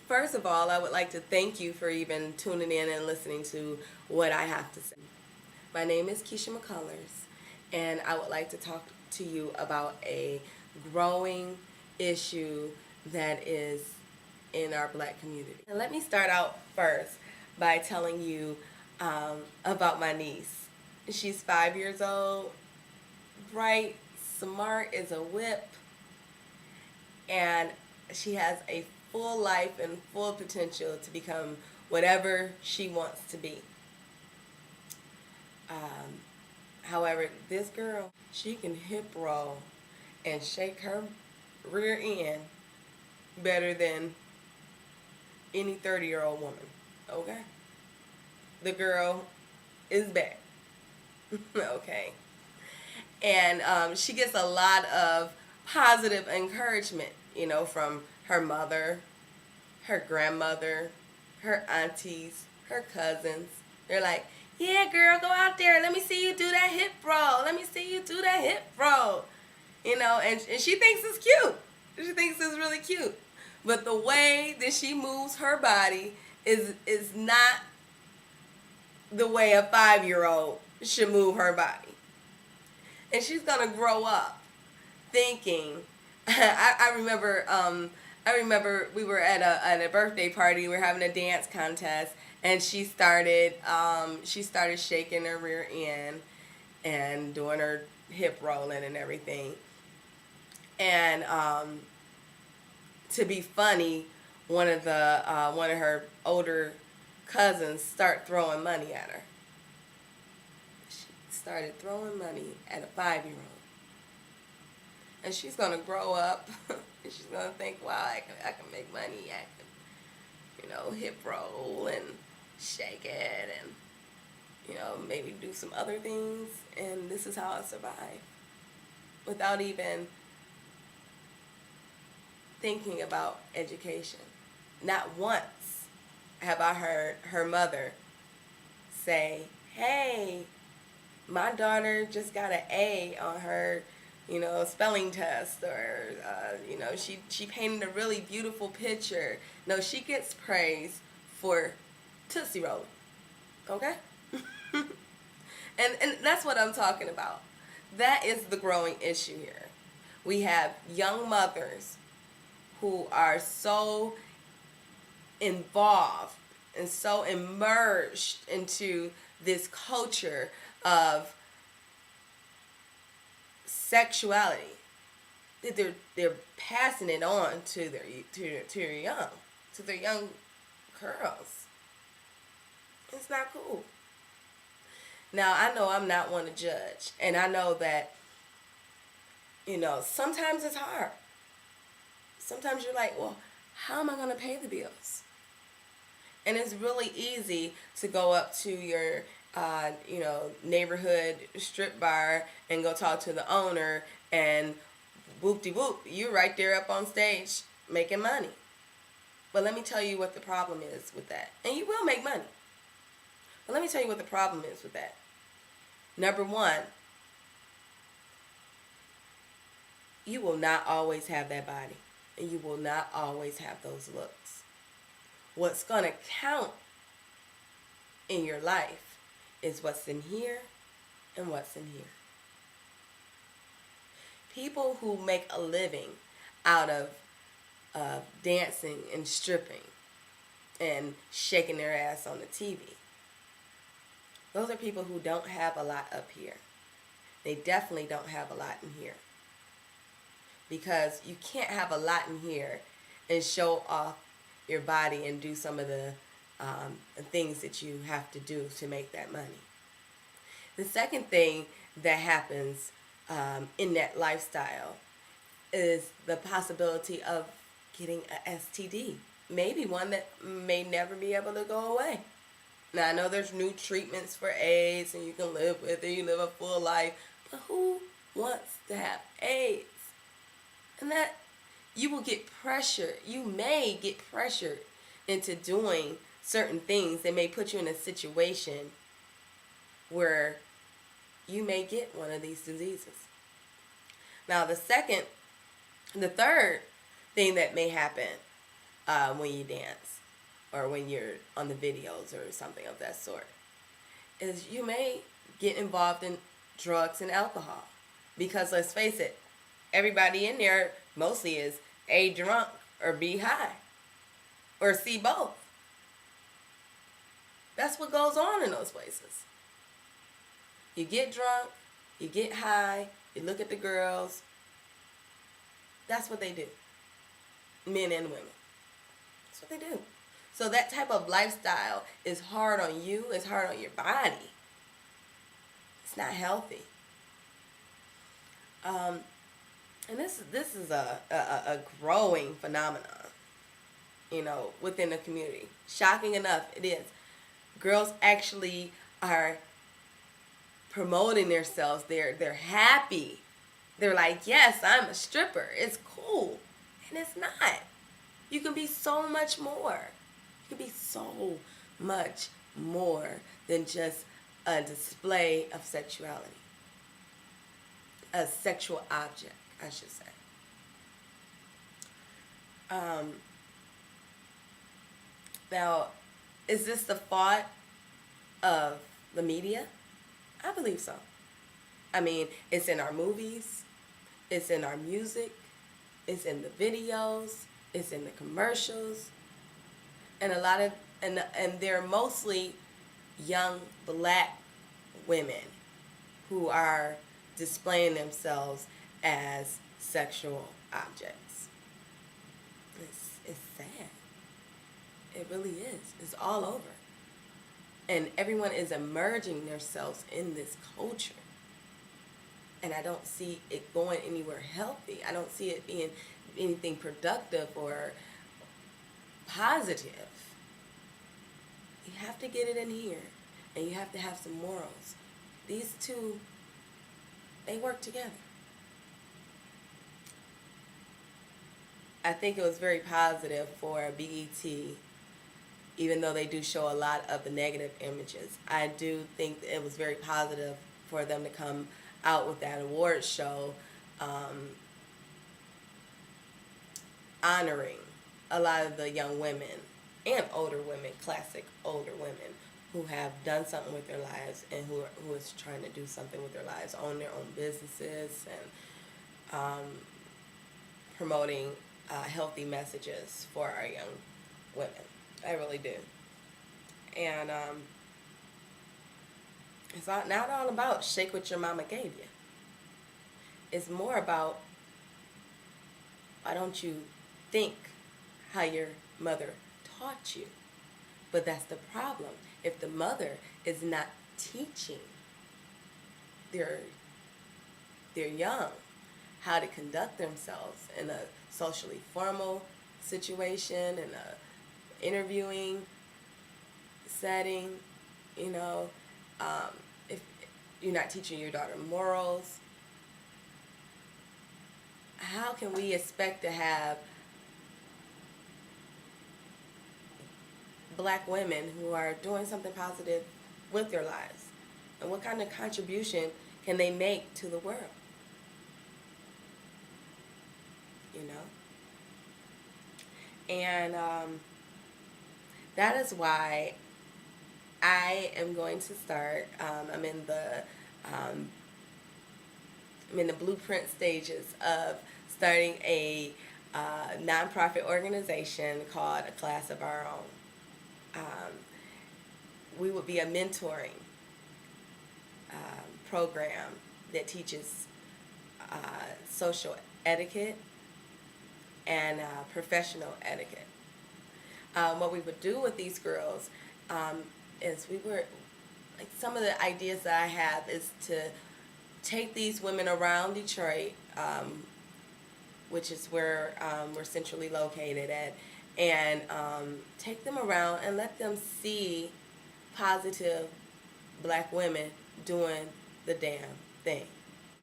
First of all, I would like to thank you for even tuning in and listening to what I have to say. My name is Keisha McCullers, and I would like to talk to you about a growing issue that is in our black community. And let me start out first by telling you about my niece. She's 5 years old, bright, smart as a whip, and she has a full life and full potential to become whatever she wants to be. Um, However, this girl, she can hip roll and shake her rear end better than any 30-year-old woman. Okay? The girl is bad. Okay? And she gets a lot of positive encouragement, from her mother, her grandmother, her aunties, her cousins. They're like, yeah, girl, go out there. Let me see you do that hip roll. Let me see you do that hip roll. And she thinks it's cute. She thinks it's really cute. But the way that she moves her body is not the way a 5-year-old should move her body. And she's going to grow up thinking, I remember we were at a birthday party. We were having a dance contest, and she started shaking her rear end and doing her hip rolling and everything. And to be funny, one of her older cousins start throwing money at her. She started throwing money at a 5-year-old. And she's going to grow up and she's going to think, wow, I can make money. I can, hip roll and shake it and, maybe do some other things. And this is how I survive without even thinking about education. Not once have I heard her mother say, hey, my daughter just got an A on her spelling test, or she painted a really beautiful picture. No, she gets praise for Tootsie Rolling. Okay? and that's what I'm talking about. That is the growing issue here. We have young mothers who are so involved and so immersed into this culture of sexuality that they're passing it on to their young girls. It's not cool. Now, I know I'm not one to judge, and I know that sometimes it's hard. Sometimes you're like, well, how am I going to pay the bills? And it's really easy to go up to your neighborhood strip bar and go talk to the owner, and whoop-de-whoop, you're right there up on stage making money. But let me tell you what the problem is with that. And you will make money. But let me tell you what the problem is with that. Number one, you will not always have that body. And you will not always have those looks. What's going to count in your life is what's in here and what's in here. People who make a living out of dancing and stripping and shaking their ass on the TV, those are people who don't have a lot up here. They definitely don't have a lot in here. Because you can't have a lot in here and show off your body and do some of the things that you have to do to make that money. The second thing that happens in that lifestyle is the possibility of getting a STD. Maybe one that may never be able to go away. Now, I know there's new treatments for AIDS and you can live with it, you live a full life, but who wants to have AIDS? And that you will get pressure. You may get pressured into doing certain things that may put you in a situation where you may get one of these diseases. Now, the third thing that may happen when you dance or when you're on the videos or something of that sort, is you may get involved in drugs and alcohol. Because let's face it, everybody in there mostly is A, drunk, or B, high, or C, both. That's what goes on in those places. You get drunk, you get high, you look at the girls. That's what they do. Men and women. That's what they do. So that type of lifestyle is hard on you, it's hard on your body. It's not healthy. And this is a growing phenomenon, within the community. Shocking enough, it is. Girls actually are promoting themselves. They're happy. They're like, yes, I'm a stripper. It's cool. And it's not. You can be so much more. You can be so much more than just a display of sexuality. A sexual object, I should say. Now, is this the fault of the media? I believe so. I mean, it's in our movies, it's in our music, it's in the videos, it's in the commercials, and they're mostly young black women who are displaying themselves as sexual objects. It's sad. It really is. It's all over. And everyone is emerging themselves in this culture. And I don't see it going anywhere healthy. I don't see it being anything productive or positive. You have to get it in here. And you have to have some morals. These two, they work together. I think it was very positive for BET, even though they do show a lot of the negative images. I do think it was very positive for them to come out with that award show, honoring a lot of the young women and older women, classic older women, who have done something with their lives and who is trying to do something with their lives, own their own businesses, and promoting healthy messages for our young women. I really do. And it's not all about shake what your mama gave you. It's more about, why don't you think how your mother taught you? But that's the problem. If the mother is not teaching their young how to conduct themselves in a socially formal situation, in a interviewing setting, if you're not teaching your daughter morals, how can we expect to have black women who are doing something positive with their lives? And what kind of contribution can they make to the world? And that is why I am going to start. I'm in the blueprint stages of starting a nonprofit organization called A Class of Our Own. We would be a mentoring program that teaches social etiquette and professional etiquette. What we would do with these girls is some of the ideas that I have is to take these women around Detroit, which is where we're centrally located at, and take them around and let them see positive black women doing the damn thing.